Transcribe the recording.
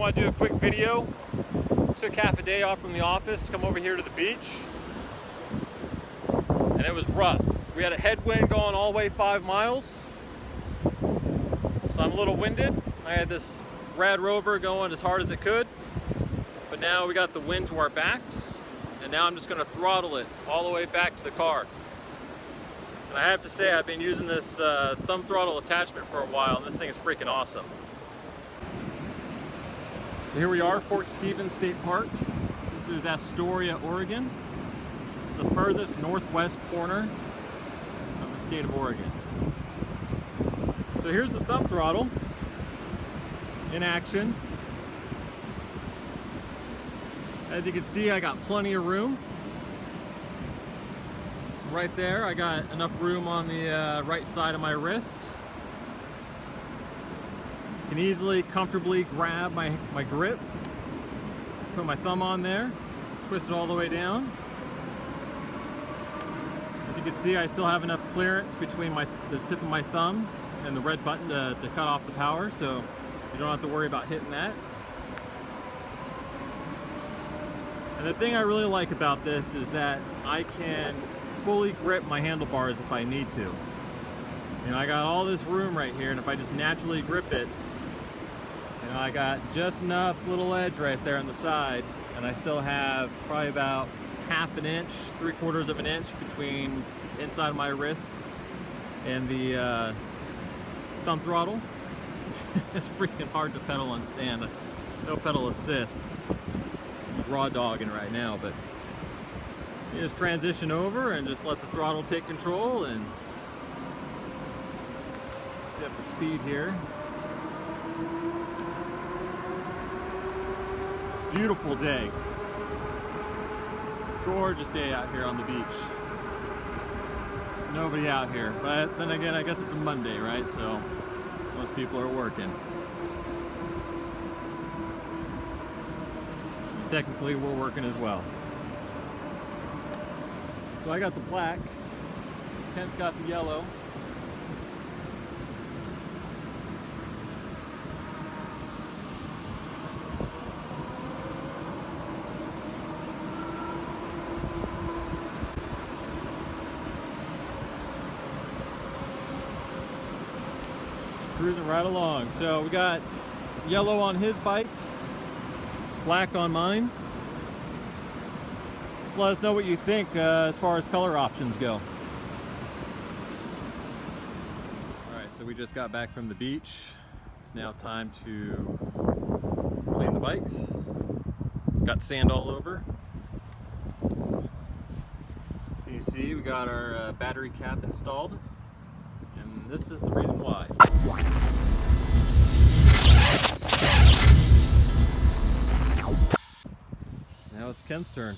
want to do a quick video. Took half a day off from the office to come over here to the beach, and it was rough. We had a headwind going all the way 5 miles, so I'm a little winded. I had this RadRover going as hard as it could, but now we got the wind to our backs, and now I'm just going to throttle it all the way back to the car. And I have to say, I've been using this thumb throttle attachment for a while, and this thing is freaking awesome. So here we are, Fort Stevens State Park. This is Astoria, Oregon. It's the furthest northwest corner of the state of Oregon. So here's the thumb throttle in action. As you can see, I got plenty of room. Right there, I got enough room on the right side of my wrist. Can easily, comfortably grab my grip, put my thumb on there, twist it all the way down. As you can see, I still have enough clearance between the tip of my thumb and the red button to cut off the power, so you don't have to worry about hitting that. And the thing I really like about this is that I can fully grip my handlebars if I need to. You know, I got all this room right here, and if I just naturally grip it, you know, I got just enough little edge right there on the side, and I still have probably about ½ an inch, 3/4 of an inch between inside of my wrist and the thumb throttle. It's freaking hard to pedal on sand. No pedal assist. I'm raw dogging right now, but you just transition over and just let the throttle take control, and let's get up to speed here. Beautiful day. Gorgeous day out here on the beach. There's nobody out here, but then again, I guess it's a Monday, right? So most people are working. Technically, we're working as well. So I got the black, Kent's got the yellow. Cruising right along. So we got yellow on his bike, black on mine. So let us know what you think as far as color options go. Alright, so we just got back from the beach. It's now time to clean the bikes. Got sand all over. So you see we got our battery cap installed. And this is the reason why. Now it's Ken's turn.